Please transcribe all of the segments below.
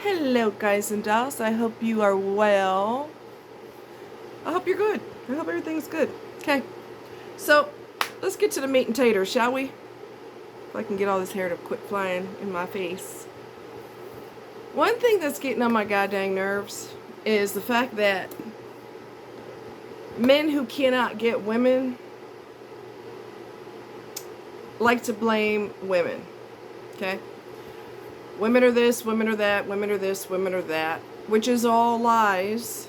Hello, guys and dolls. I hope you are well. I hope you're good. I hope everything's good. Okay, so let's get to the meat and taters, shall we? If I can get all this hair to quit flying in my face. One thing that's getting on my goddamn nerves is the fact that men who cannot get women like to blame women. Okay? Women are this, women are that, women are this, women are that, which is all lies.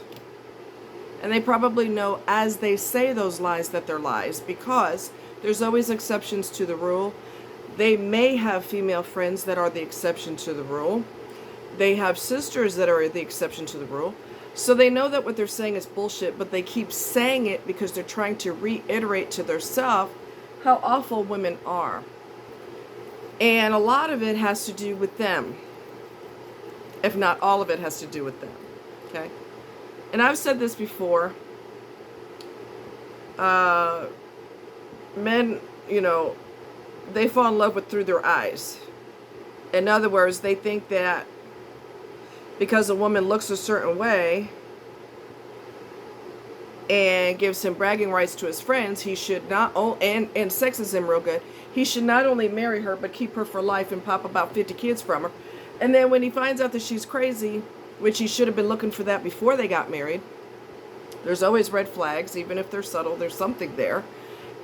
And they probably know as they say those lies that they're lies, because there's always exceptions to the rule. They may have female friends that are the exception to the rule. They have sisters that are the exception to the rule. So they know that what they're saying is bullshit, but they keep saying it because they're trying to reiterate to themselves how awful women are. And a lot of it has to do with them. If not all of it has to do with them. Okay? And I've said this before. Men, they fall in love with through their eyes. In other words, they think that because a woman looks a certain way and gives him bragging rights to his friends, he should not, and sexes him real good, he should not only marry her, but keep her for life and pop about 50 kids from her. And then when he finds out that she's crazy, which he should have been looking for that before they got married, there's always red flags, even if they're subtle, there's something there.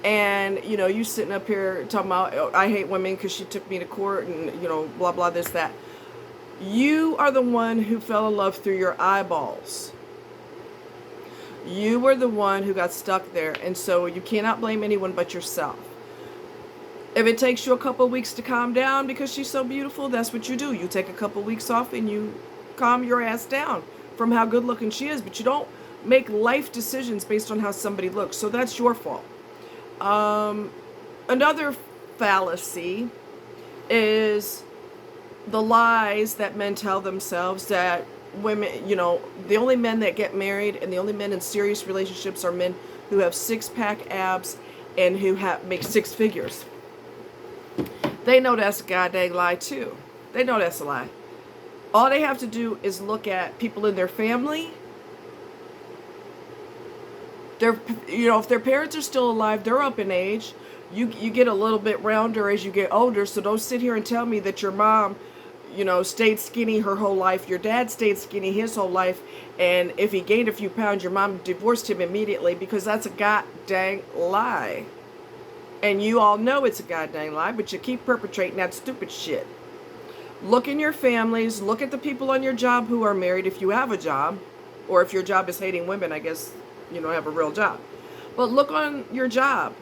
And, you sitting up here talking about, oh, I hate women because she took me to court and, blah, blah, this, that. You are the one who fell in love through your eyeballs. You were the one who got stuck there. And so you cannot blame anyone but yourself. If it takes you a couple of weeks to calm down because she's so beautiful, that's what you do. You take a couple of weeks off and you calm your ass down from how good looking she is. But you don't make life decisions based on how somebody looks. So that's your fault. Another fallacy is the lies that men tell themselves that women, the only men that get married and the only men in serious relationships are men who have six-pack abs and who make six figures. They know that's a goddamn lie too. They know that's a lie. All they have to do is look at people in their family. If their parents are still alive, they're up in age. You get a little bit rounder as you get older. So don't sit here and tell me that your mom, stayed skinny her whole life. Your dad stayed skinny his whole life. And if he gained a few pounds, your mom divorced him immediately, because that's a goddamn lie. And you all know it's a goddamn lie, but you keep perpetrating that stupid shit. Look in your families. Look at the people on your job who are married, if you have a job. Or if your job is hating women, I guess you don't have a real job. But look on your job.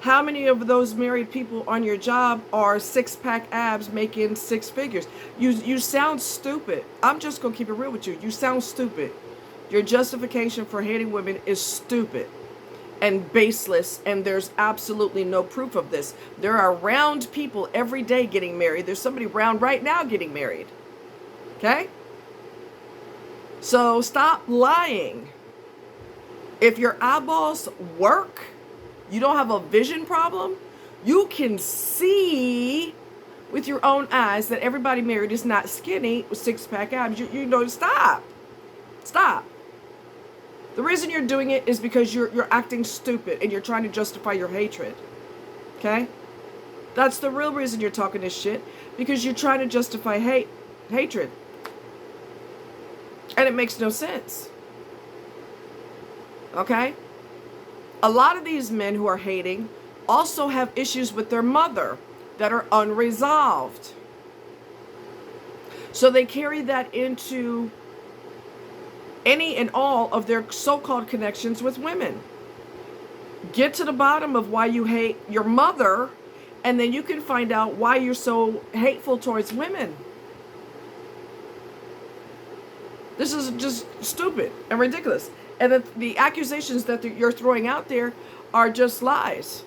How many of those married people on your job are six-pack abs making six figures? You sound stupid. I'm just going to keep it real with you. You sound stupid. Your justification for hating women is stupid and baseless, and there's absolutely no proof of this. There are round people every day getting married. There's somebody round right now getting married. Okay? So stop lying. If your eyeballs work, you don't have a vision problem, you can see with your own eyes that everybody married is not skinny with six-pack abs. Stop. Stop. The reason you're doing it is because you're acting stupid and you're trying to justify your hatred. Okay? That's the real reason you're talking this shit, because you're trying to justify hatred. And it makes no sense. Okay? A lot of these men who are hating also have issues with their mother that are unresolved. So they carry that into any and all of their so-called connections with women. Get to the bottom of why you hate your mother, and then you can find out why you're so hateful towards women. This is just stupid and ridiculous. And the accusations that you're throwing out there are just lies.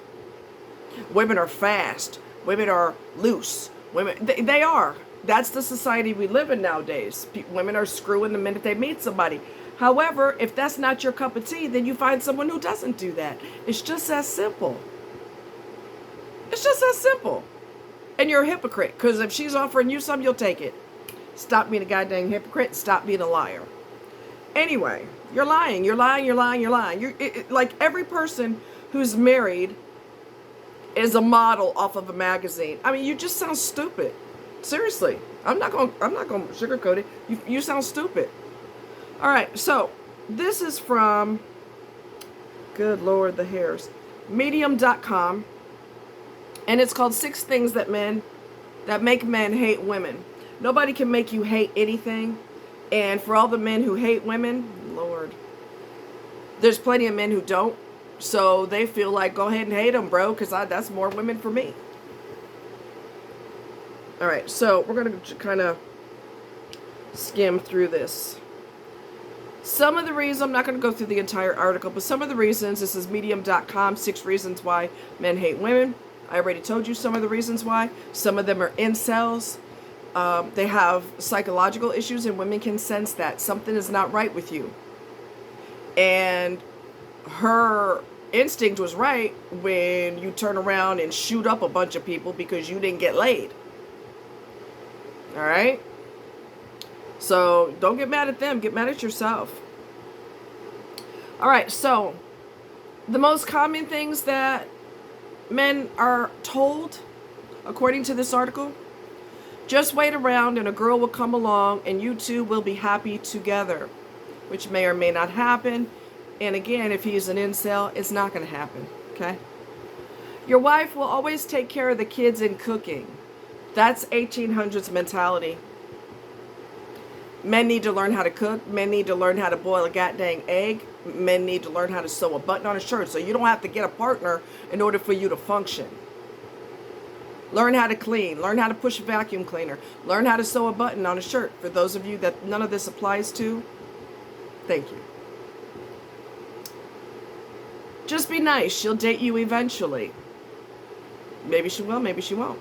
Women are fast. Women are loose. They are. That's the society we live in nowadays. Women are screwing the minute they meet somebody. However, if that's not your cup of tea, then you find someone who doesn't do that. It's just that simple. It's just that simple. And you're a hypocrite, because if she's offering you something, you'll take it. Stop being a goddamn hypocrite. Stop being a liar. Anyway, you're lying. You're lying. You're lying. You're lying. Like every person who's married is a model off of a magazine. I mean, you just sound stupid. Seriously, I'm not going to sugarcoat it. You sound stupid. All right, so this is from, good Lord, the hairs, medium.com, and it's called 6 Things that make men hate women. Nobody can make you hate anything. And for all the men who hate women, Lord, there's plenty of men who don't. So they feel like, go ahead and hate them, bro, because that's more women for me. All right, so we're going to kind of skim through this. Some of the reasons, I'm not going to go through the entire article, but some of the reasons, this is medium.com, 6 reasons why men hate women. I already told you some of the reasons why. Some of them are incels. They have psychological issues, and women can sense that something is not right with you. And her instinct was right when you turn around and shoot up a bunch of people because you didn't get laid. All right? So don't get mad at them. Get mad at yourself. All right, so the most common things that men are told, according to this article, just wait around and a girl will come along and you two will be happy together, which may or may not happen. And again, if he's an incel, it's not going to happen, okay? Your wife will always take care of the kids and cooking. That's 1800s mentality. Men need to learn how to cook. Men need to learn how to boil a goddamn egg. Men need to learn how to sew a button on a shirt. So you don't have to get a partner in order for you to function. Learn how to clean. Learn how to push a vacuum cleaner. Learn how to sew a button on a shirt. For those of you that none of this applies to, thank you. Just be nice. She'll date you eventually. Maybe she will, maybe she won't.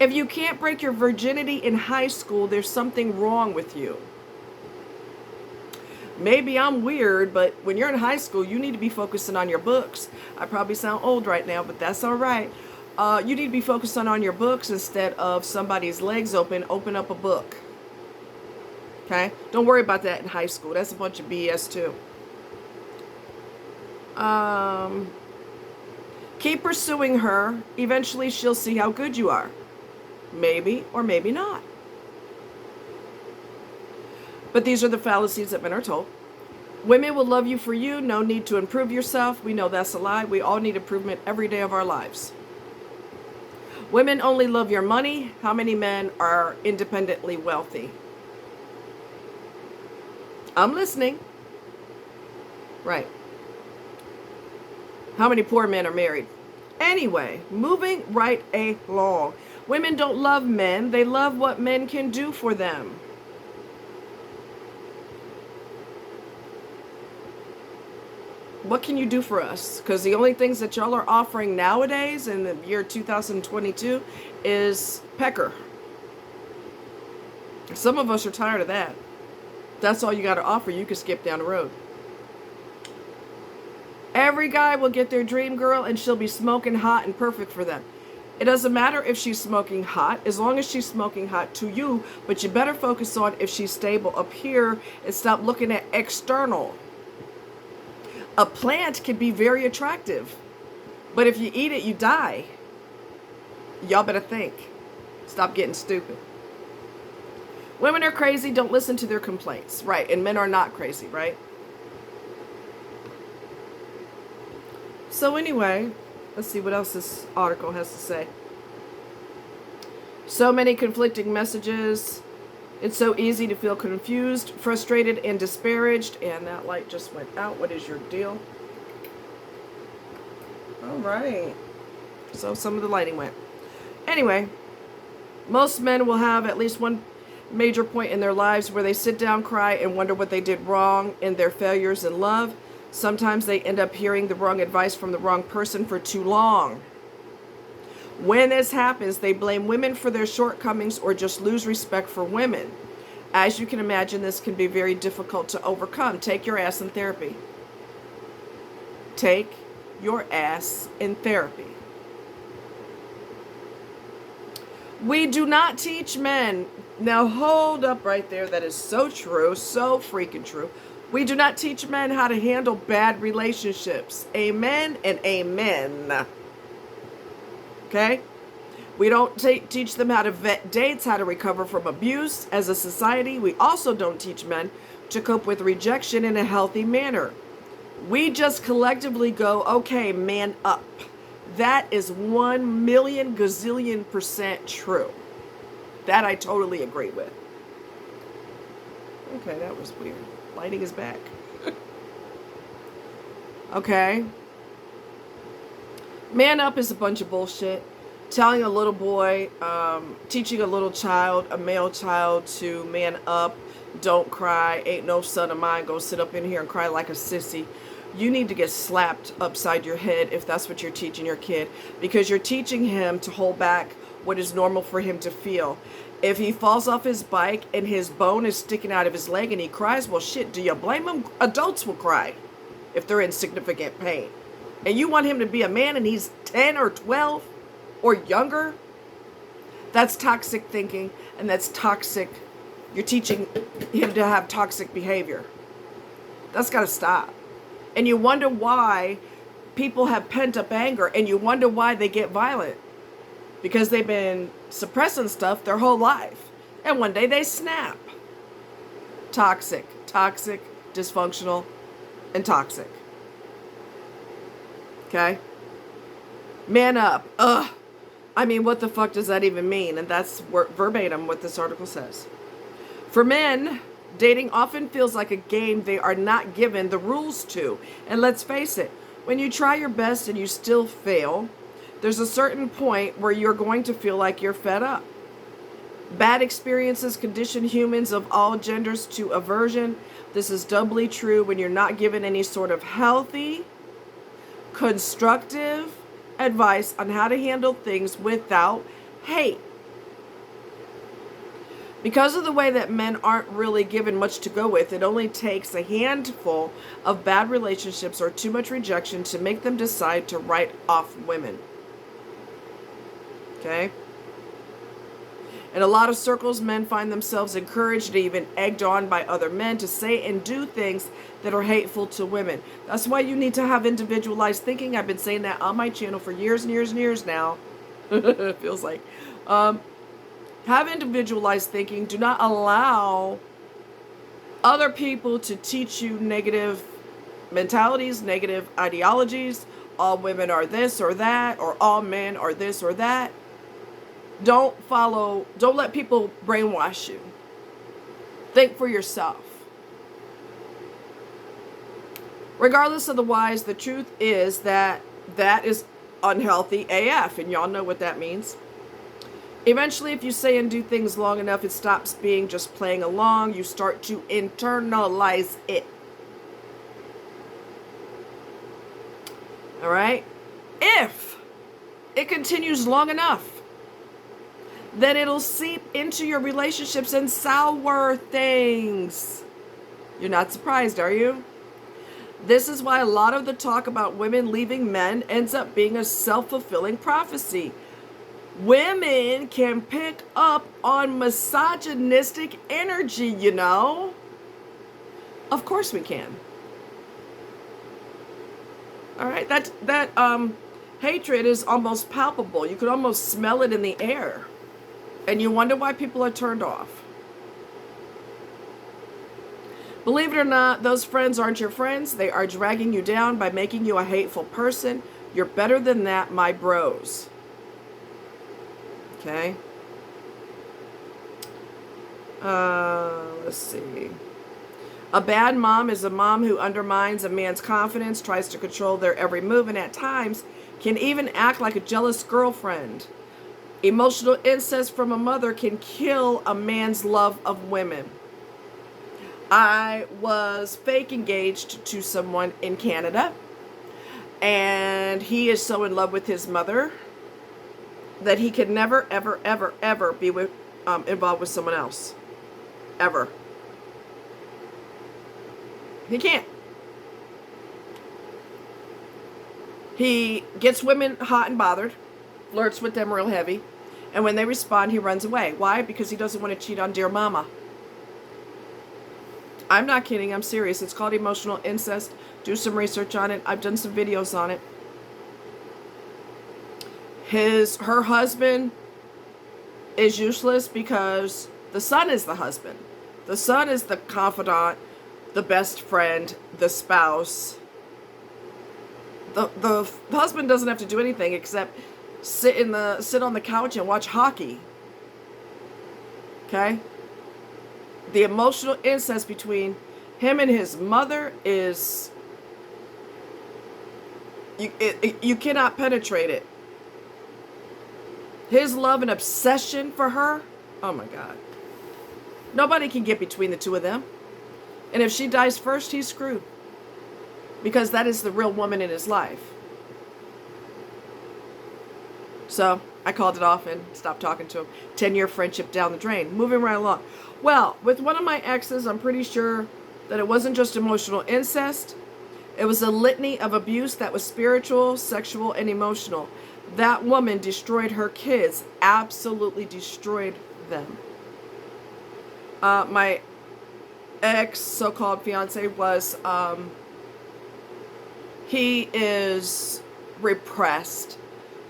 If you can't break your virginity in high school, there's something wrong with you. Maybe I'm weird, but when you're in high school, you need to be focusing on your books. I probably sound old right now, but that's all right. You need to be focusing on your books instead of somebody's legs open. Open up a book. Okay? Don't worry about that in high school. That's a bunch of BS too. Keep pursuing her. Eventually she'll see how good you are. Maybe or maybe not. But these are the fallacies that men are told. Women will love you for you. No need to improve yourself. We know that's a lie. We all need improvement every day of our lives. Women only love your money. How many men are independently wealthy? I'm listening. Right. How many poor men are married? Anyway, moving right along. Women don't love men. They love what men can do for them. What can you do for us? Because the only things that y'all are offering nowadays in the year 2022 is pecker. Some of us are tired of that. That's all you got to offer. You can skip down the road. Every guy will get their dream girl and she'll be smoking hot and perfect for them. It doesn't matter if she's smoking hot, as long as she's smoking hot to you, but you better focus on if she's stable up here and stop looking at external. A plant can be very attractive, but if you eat it, you die. Y'all better think. Stop getting stupid. Women are crazy, don't listen to their complaints. Right, and men are not crazy, right? So anyway, let's see what else this article has to say. So many conflicting messages. It's so easy to feel confused, frustrated, and disparaged. And that light just went out. What is your deal? All right. So some of the lighting went. Anyway, most men will have at least one major point in their lives where they sit down, cry, and wonder what they did wrong in their failures in love. Sometimes they end up hearing the wrong advice from the wrong person for too long. When this happens, they blame women for their shortcomings or just lose respect for women. As you can imagine, this can be very difficult to overcome. Take your ass in therapy. Take your ass in therapy. We do not teach men. Now hold up right there. That is so true. So freaking true. We do not teach men how to handle bad relationships. Amen and amen. Okay? We don't teach them how to vet dates, how to recover from abuse. As a society, we also don't teach men to cope with rejection in a healthy manner. We just collectively go, okay, man up. That is 1,000,000 gazillion% true. That I totally agree with. Okay, that was weird. Lighting is back. Okay. Man up is a bunch of bullshit. Telling a little boy, teaching a little child, a male child, to man up, don't cry, ain't no son of mine, go sit up in here and cry like a sissy. You need to get slapped upside your head if that's what you're teaching your kid, because you're teaching him to hold back what is normal for him to feel. If he falls off his bike and his bone is sticking out of his leg and he cries, well, shit, do you blame him? Adults will cry if they're in significant pain. And you want him to be a man and he's 10 or 12 or younger? That's toxic thinking, and that's toxic. You're teaching him to have toxic behavior. That's got to stop. And you wonder why people have pent up anger, and you wonder why they get violent. Because they've been suppressing stuff their whole life. And one day they snap. Toxic, dysfunctional, and toxic. Okay? Man up. Ugh. I mean, what the fuck does that even mean? And that's verbatim what this article says. For men, dating often feels like a game they are not given the rules to. And let's face it, when you try your best and you still fail, there's a certain point where you're going to feel like you're fed up. Bad experiences condition humans of all genders to aversion. This is doubly true when you're not given any sort of healthy, constructive advice on how to handle things without hate. Because of the way that men aren't really given much to go with, it only takes a handful of bad relationships or too much rejection to make them decide to write off women. Okay? In a lot of circles, men find themselves encouraged and even egged on by other men to say and do things that are hateful to women. That's why you need to have individualized thinking. I've been saying that on my channel for years and years and years now. It feels like. Have individualized thinking. Do not allow other people to teach you negative mentalities, negative ideologies. All women are this or that, or all men are this or that. Don't let people brainwash you. Think for yourself. Regardless of the whys, the truth is that is unhealthy AF, and y'all know what that means. Eventually, if you say and do things long enough, it stops being just playing along. You start to internalize it. All right? If it continues long enough, then it'll seep into your relationships and sour things. You're not surprised, are you? This is why a lot of the talk about women leaving men ends up being a self-fulfilling prophecy. Women can pick up on misogynistic energy, you know. Of course we can. All right, that hatred is almost palpable. You could almost smell it in the air. And you wonder why people are turned off. Believe it or not, those friends aren't your friends. They are dragging you down by making you a hateful person. You're better than that, my bros. Okay? Let's see. A bad mom is a mom who undermines a man's confidence, tries to control their every move, and at times can even act like a jealous girlfriend. Emotional incest from a mother can kill a man's love of women. I was fake engaged to someone in Canada, and he is so in love with his mother that he could never, ever, ever, ever be involved with someone else. Ever. He can't. He gets women hot and bothered, flirts with them real heavy, And when they respond, he runs away. Why? Because he doesn't want to cheat on dear mama. I'm not kidding. I'm serious. It's called emotional incest. Do some research on it. I've done some videos on it. Her husband is useless because the son is the husband. The son is the confidant, the best friend, the spouse. The husband doesn't have to do anything except sit on the couch and watch hockey. Okay? The emotional incest between him and his mother is you cannot penetrate it. His love and obsession for her, oh my God. Nobody can get between the two of them. And if she dies first, he's screwed. Because that is the real woman in his life. So I called it off and stopped talking to him. 10-year friendship down the drain. Moving right along. Well, with one of my exes, I'm pretty sure that it wasn't just emotional incest. It was a litany of abuse that was spiritual, sexual, and emotional. That woman destroyed her kids. Absolutely destroyed them. My ex, so-called fiance, was, he is repressed.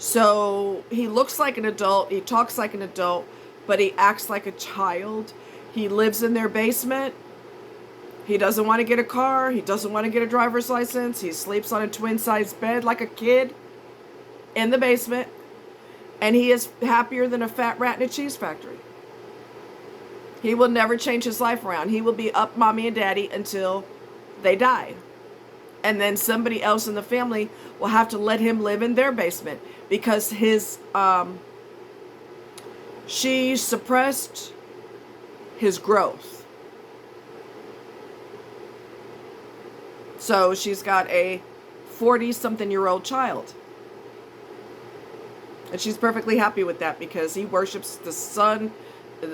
So he looks like an adult, he talks like an adult, but he acts like a child. He lives in their basement. He doesn't want to get a car. He doesn't want to get a driver's license. He sleeps on a twin-sized bed like a kid in the basement. And he is happier than a fat rat in a cheese factory. He will never change his life around. He will be up mommy and daddy until they die. And then somebody else in the family will have to let him live in their basement because she suppressed his growth. So she's got a 40-something-year-old child. And she's perfectly happy with that because he worships the sun.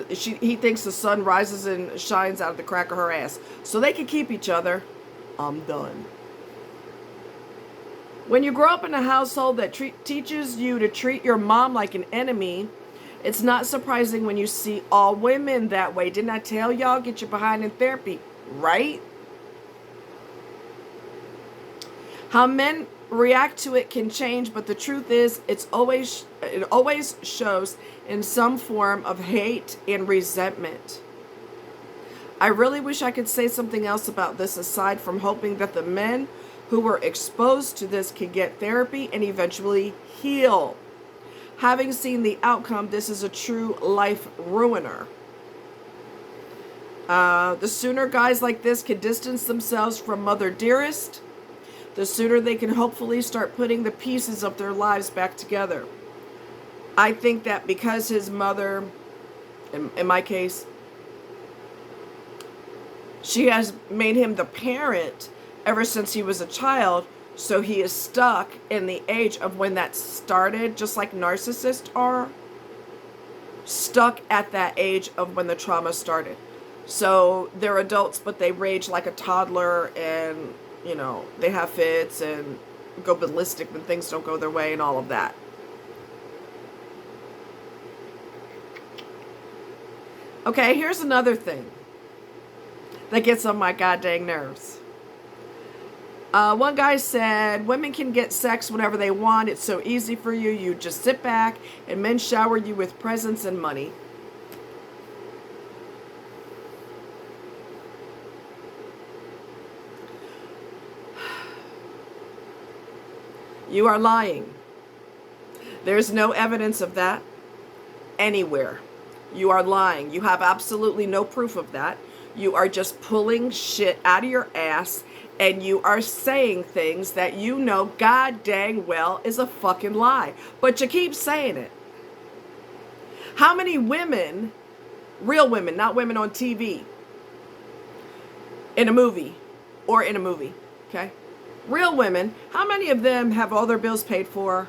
He thinks the sun rises and shines out of the crack of her ass. So they can keep each other. I'm done. When you grow up in a household that teaches you to treat your mom like an enemy, it's not surprising when you see all women that way. Didn't I tell y'all, get your behind in therapy, right? How men react to it can change, but the truth is, it always shows in some form of hate and resentment. I really wish I could say something else about this aside from hoping that the men who were exposed to this can get therapy and eventually heal. Having seen the outcome, this is a true life ruiner. The sooner guys like this can distance themselves from Mother Dearest, the sooner they can hopefully start putting the pieces of their lives back together. I think that because his mother, in my case, she has made him the parent ever since he was a child, so he is stuck in the age of when that started, just like narcissists are stuck at that age of when the trauma started. So they're adults, but they rage like a toddler, and you know, they have fits and go ballistic when things don't go their way and all of that. Okay, here's another thing that gets on my goddamn nerves. One guy said, women can get sex whenever they want. It's so easy for you. You just sit back and men shower you with presents and money. You are lying. There's no evidence of that anywhere. You are lying. You have absolutely no proof of that. You are just pulling shit out of your ass, and you are saying things that you know god dang well is a fucking lie. But you keep saying it. How many women, real women, not women on TV, in a movie, okay? Real women, how many of them have all their bills paid for?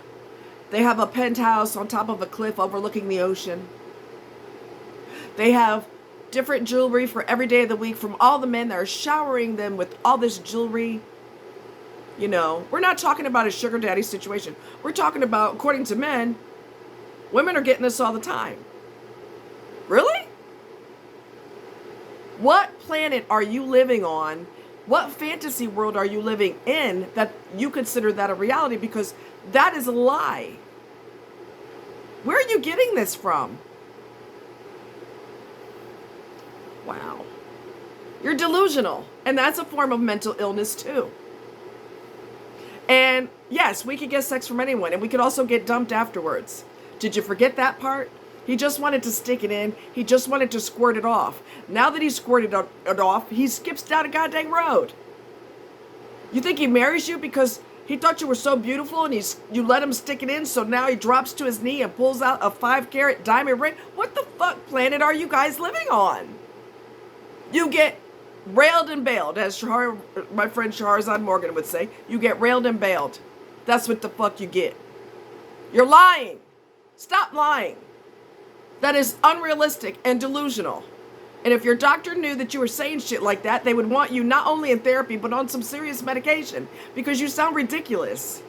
They have a penthouse on top of a cliff overlooking the ocean. They have different jewelry for every day of the week from all the men that are showering them with all this jewelry. You know, we're not talking about a sugar daddy situation. We're talking about, according to men, Women are getting this all the time. Really? What planet are you living on? What fantasy world are you living in that you consider that a reality? Because that is a lie. Where are you getting this from? Wow. You're delusional. And that's a form of mental illness too. And yes, we could get sex from anyone, and we could also get dumped afterwards. Did you forget that part? He just wanted to stick it in. He just wanted to squirt it off. Now that he's squirted it off, he skips down a goddamn road. You think he marries you because he thought you were so beautiful and you let him stick it in, so now he drops to his knee and pulls out a 5-carat diamond ring? What the fuck planet are you guys living on? You get railed and bailed, as my friend Shahrazad Morgan would say. You get railed and bailed. That's what the fuck you get. You're lying. Stop lying. That is unrealistic and delusional. And if your doctor knew that you were saying shit like that, they would want you not only in therapy, but on some serious medication, because you sound ridiculous.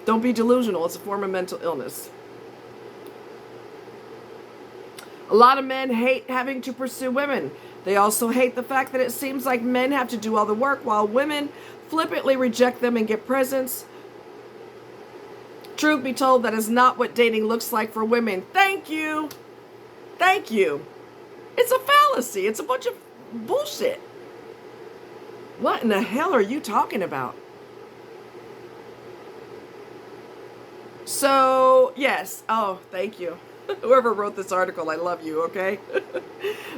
Don't be delusional. It's a form of mental illness. A lot of men hate having to pursue women. They also hate the fact that it seems like men have to do all the work while women flippantly reject them and get presents. Truth be told, that is not what dating looks like for women. Thank you. Thank you. It's a fallacy. It's a bunch of bullshit. What in the hell are you talking about? So, yes. Oh, thank you. Whoever wrote this article, I love you, okay?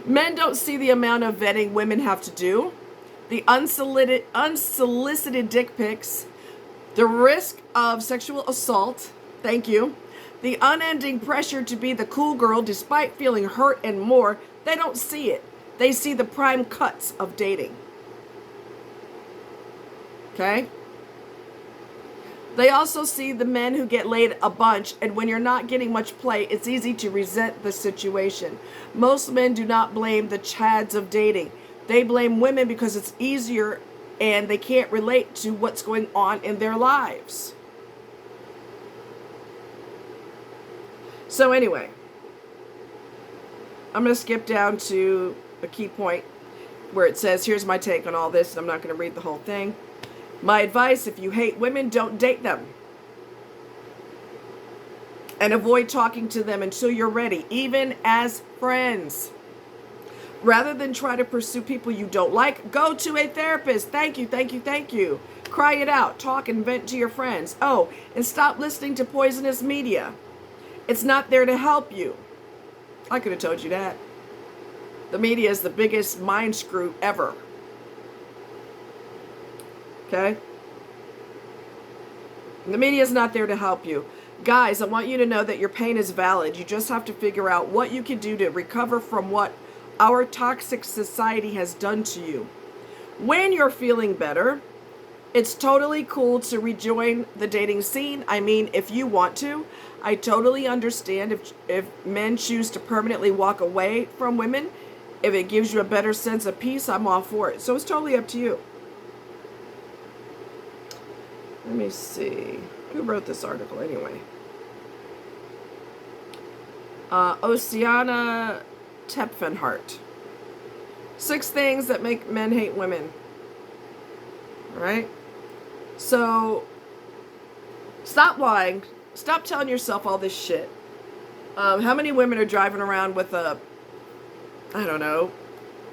Men don't see the amount of vetting women have to do. The unsolicited dick pics. The risk of sexual assault. Thank you. The unending pressure to be the cool girl despite feeling hurt and more. They don't see it. They see the prime cuts of dating. Okay? They also see the men who get laid a bunch, and when you're not getting much play, it's easy to resent the situation. Most men do not blame the chads of dating. They blame women because it's easier and they can't relate to what's going on in their lives. So anyway, I'm going to skip down to a key point where it says, here's my take on all this, and I'm not going to read the whole thing. My advice, if you hate women, don't date them. And avoid talking to them until you're ready, even as friends. Rather than try to pursue people you don't like, go to a therapist. Thank you, thank you, thank you. Cry it out. Talk and vent to your friends. Oh, and stop listening to poisonous media. It's not there to help you. I could have told you that. The media is the biggest mind screw ever. Okay? The media is not there to help you. Guys, I want you to know that your pain is valid. You just have to figure out what you can do to recover from what our toxic society has done to you. When you're feeling better, it's totally cool to rejoin the dating scene. I mean, if you want to. I totally understand if men choose to permanently walk away from women. If it gives you a better sense of peace, I'm all for it. So it's totally up to you. Let me see. Who wrote this article anyway? Oceana Tepfenhart. 6 things that make men hate women. Right? So, stop lying. Stop telling yourself all this shit. How many women are driving around with a, I don't know,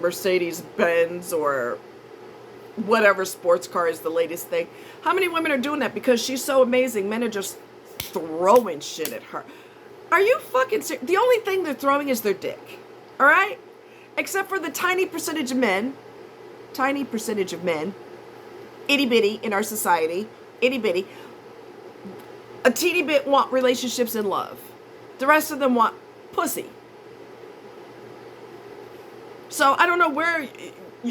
Mercedes-Benz or whatever sports car is the latest thing? How many women are doing that because she's so amazing? Men are just throwing shit at her. Are you fucking serious? The only thing they're throwing is their dick. All right? Except for the tiny percentage of men, itty bitty in our society, itty bitty, a teeny bit want relationships and love. The rest of them want pussy. So I don't know where,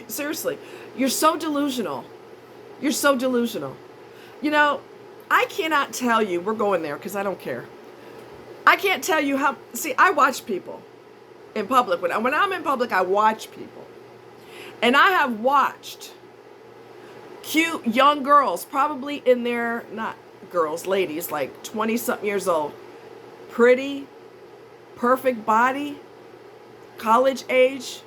seriously, you're so delusional. You're so delusional. You know, I cannot tell you, we're going there because I don't care. I can't tell you how, see, I watch people in public. When I'm in public, I watch people. And I have watched cute young girls, probably in their, not girls, ladies, like 20-something years old, pretty, perfect body, college age.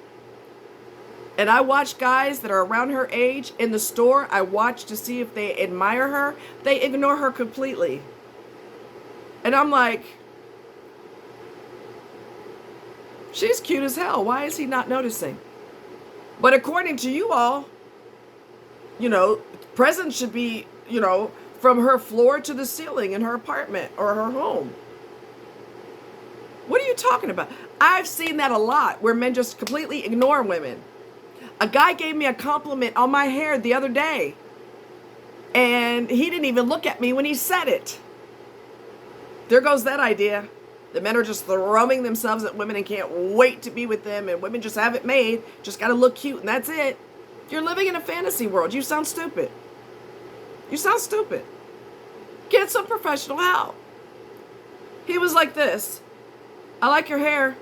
And I watch guys that are around her age in the store. I watch to see if they admire her. They ignore her completely. And I'm like, she's cute as hell. Why is he not noticing? But according to you all, presents should be, from her floor to the ceiling in her apartment or her home. What are you talking about? I've seen that a lot where men just completely ignore women. A guy gave me a compliment on my hair the other day, and he didn't even look at me when he said it. There goes that idea. The men are just throwing themselves at women and can't wait to be with them, and women just have it made. Just got to look cute, and that's it. You're living in a fantasy world. You sound stupid. You sound stupid. Get some professional help. He was like this. I like your hair.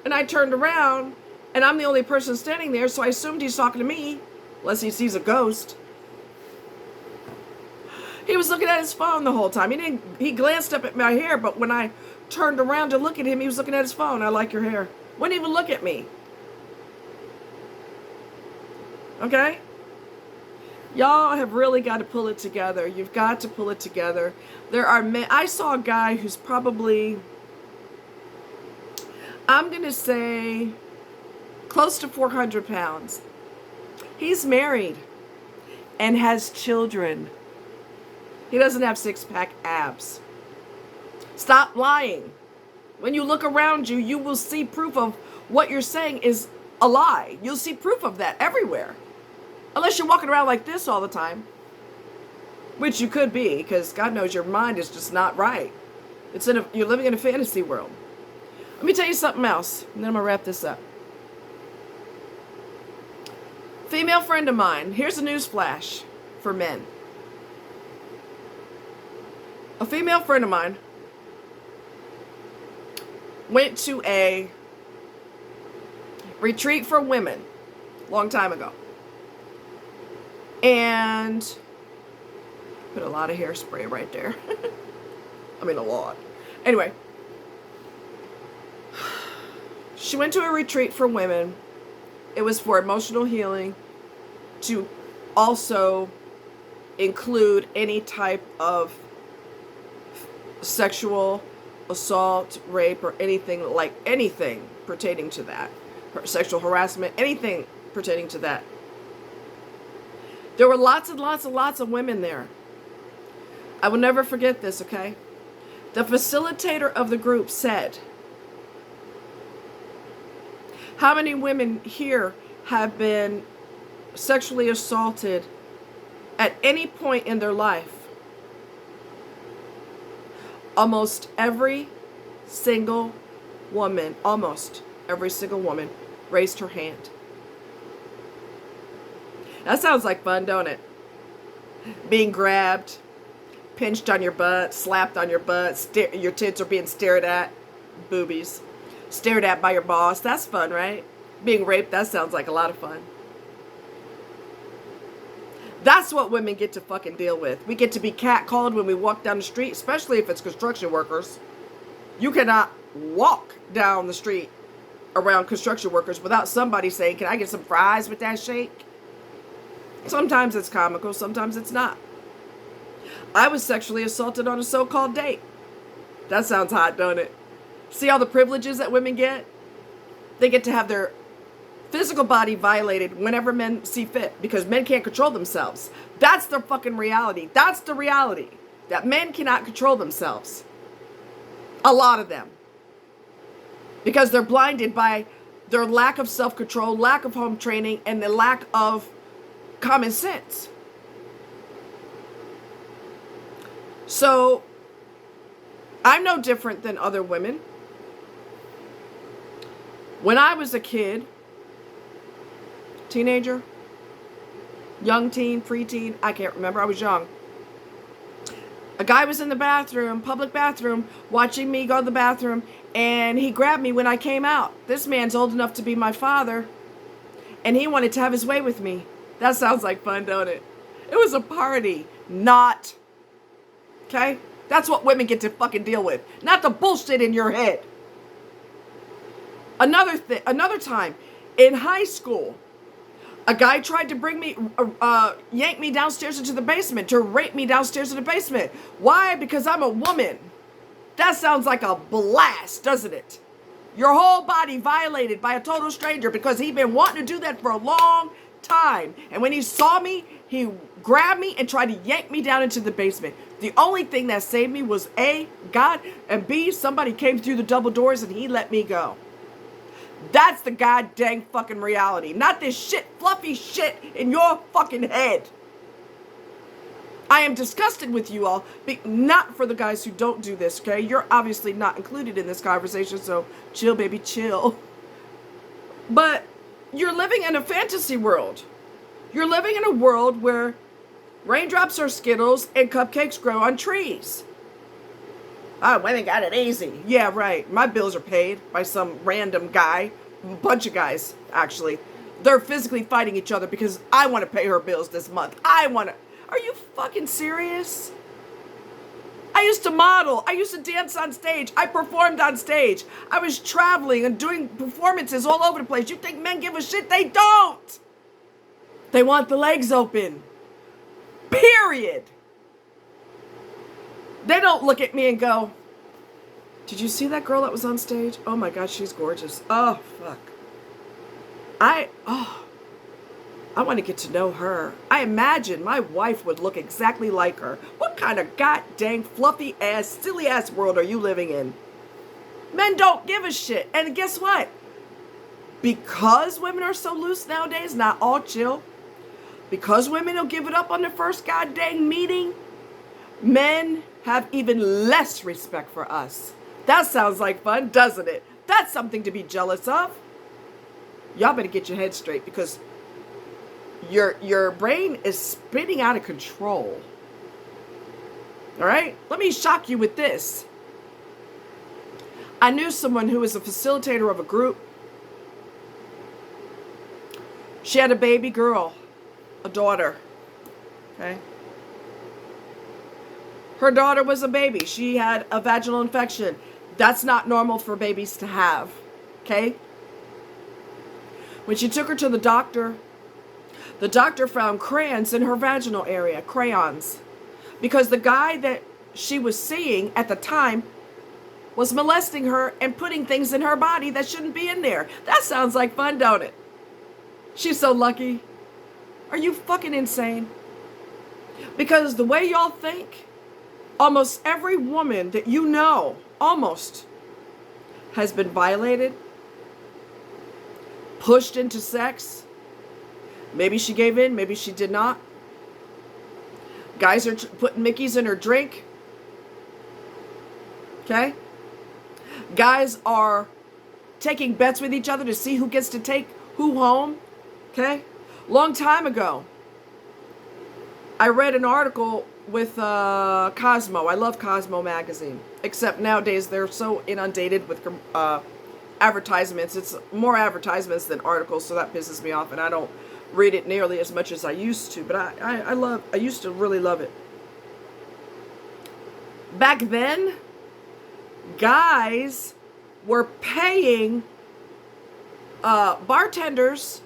And I turned around, and I'm the only person standing there, so I assumed he's talking to me, unless he sees a ghost. He was looking at his phone the whole time. He glanced up at my hair, but when I turned around to look at him, he was looking at his phone. I like your hair. Wouldn't even look at me. Okay? Y'all have really got to pull it together. You've got to pull it together. There are men. I saw a guy who's probably, I'm going to say, close to 400 pounds. He's married and has children. He doesn't have six-pack abs. Stop lying. When you look around you, you will see proof of what you're saying is a lie. You'll see proof of that everywhere. Unless you're walking around like this all the time. Which you could be, because God knows your mind is just not right. You're living in a fantasy world. Let me tell you something else, and then I'm going to wrap this up. Female friend of mine. Here's a news flash for men. A female friend of mine went to a retreat for women a long time ago. And put a lot of hairspray right there. I mean, a lot. Anyway, she went to a retreat for women. It was for emotional healing, to also include any type of sexual assault, rape, or anything pertaining to that. Sexual harassment, anything pertaining to that. There were lots and lots and lots of women there. I will never forget this, okay? The facilitator of the group said, how many women here have been sexually assaulted at any point in their life? Almost every single woman raised her hand. That sounds like fun, don't it? Being grabbed, pinched on your butt, slapped on your butt, your tits are being stared at, boobies, stared at by your boss. That's fun, right? Being raped, that sounds like a lot of fun. That's what women get to fucking deal with. We get to be catcalled when we walk down the street, especially if it's construction workers. You cannot walk down the street around construction workers without somebody saying, can I get some fries with that shake? Sometimes it's comical, sometimes it's not. I was sexually assaulted on a so-called date. That sounds hot, don't it? See all the privileges that women get? They get to have their physical body violated whenever men see fit, because men can't control themselves. That's the fucking reality. That's the reality. That men cannot control themselves. A lot of them. Because they're blinded by their lack of self-control, lack of home training, and the lack of common sense. So, I'm no different than other women. When I was a kid, teenager, young teen, preteen, I can't remember, I was young. A guy was in the bathroom, public bathroom, watching me go to the bathroom, and he grabbed me when I came out. This man's old enough to be my father, and he wanted to have his way with me. That sounds like fun, don't it? It was a party, not. Okay? That's what women get to fucking deal with, not the bullshit in your head. Another time, in high school, a guy tried to yank me downstairs into the basement, to rape me downstairs in the basement. Why? Because I'm a woman. That sounds like a blast, doesn't it? Your whole body violated by a total stranger because he'd been wanting to do that for a long time. And when he saw me, he grabbed me and tried to yank me down into the basement. The only thing that saved me was A, God, and B, somebody came through the double doors and he let me go. That's the goddamn fucking reality. Not this shit, fluffy shit in your fucking head. I am disgusted with you all. Not for the guys who don't do this, okay? You're obviously not included in this conversation, so chill, baby, chill. But you're living in a fantasy world. You're living in a world where raindrops are Skittles and cupcakes grow on trees. Oh, women got it easy. Yeah, right. My bills are paid by some random guy. A bunch of guys, actually. They're physically fighting each other because I want to pay her bills this month. Are you fucking serious? I used to model. I used to dance on stage. I performed on stage. I was traveling and doing performances all over the place. You think men give a shit? They don't. They want the legs open. Period. They don't look at me and go, did you see that girl that was on stage? Oh my God, she's gorgeous. Oh, fuck. I want to get to know her. I imagine my wife would look exactly like her. What kind of goddamn fluffy ass, silly ass world are you living in? Men don't give a shit. And guess what? Because women are so loose nowadays, not all chill, because women don't give it up on the first goddamn meeting, men have even less respect for us. That sounds like fun, doesn't it? That's something to be jealous of. Y'all better get your head straight because your brain is spinning out of control. All right? Let me shock you with this. I knew someone who was a facilitator of a group. She had a baby girl, a daughter. Okay? Her daughter was a baby. She had a vaginal infection. That's not normal for babies to have. Okay? When she took her to the doctor found crayons in her vaginal area. Crayons. Because the guy that she was seeing at the time was molesting her and putting things in her body that shouldn't be in there. That sounds like fun, don't it? She's so lucky. Are you fucking insane? Because the way y'all think, almost every woman that you know, almost, has been violated, pushed into sex. Maybe she gave in, maybe she did not. Guys are putting Mickeys in her drink. Okay? Guys are taking bets with each other to see who gets to take who home. Okay? Long time ago, I read an article with Cosmo. I love Cosmo magazine. Except nowadays they're so inundated with advertisements. It's more advertisements than articles, so that pisses me off, and I don't read it nearly as much as I used to. But I used to really love it. Back then, guys were paying bartenders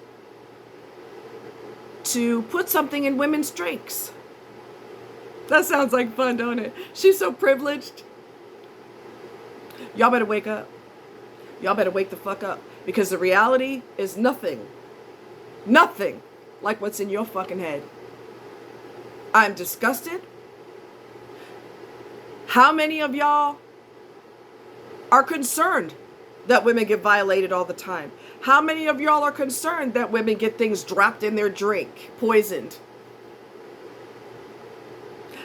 to put something in women's drinks. That sounds like fun, don't it? She's so privileged. Y'all better wake up. Y'all better wake the fuck up. Because the reality is nothing like what's in your fucking head. I'm disgusted. How many of y'all are concerned that women get violated all the time? How many of y'all are concerned that women get things dropped in their drink, poisoned?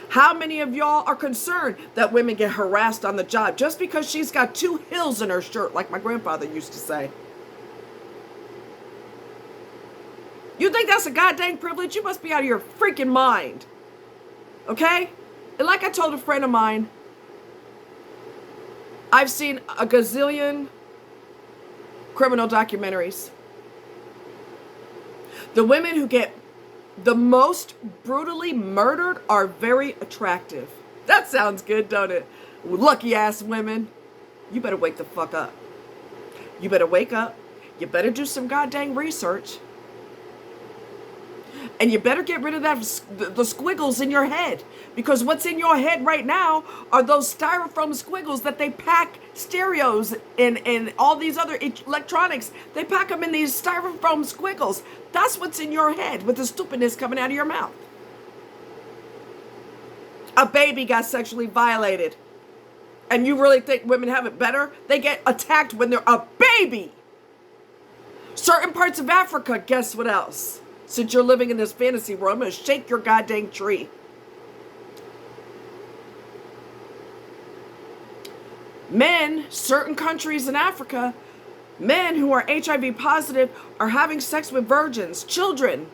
How many of y'all are concerned that women get harassed on the job just because she's got 2 hills in her shirt, like my grandfather used to say? You think that's a goddamn privilege? You must be out of your freaking mind. Okay? And like I told a friend of mine, I've seen a gazillion criminal documentaries. The women who get the most brutally murdered are very attractive. That sounds good, don't it? Lucky ass women. You better wake the fuck up. You better wake up. You better do some goddamn research. And you better get rid of the squiggles in your head. Because what's in your head right now are those styrofoam squiggles that they pack stereos and all these other electronics. They pack them in these styrofoam squiggles. That's what's in your head with the stupidness coming out of your mouth. A baby got sexually violated. And you really think women have it better? They get attacked when they're a baby. Certain parts of Africa, guess what else? Since you're living in this fantasy world, I'm going to shake your goddamn tree. Men, certain countries in Africa, men who are HIV positive are having sex with virgins, children.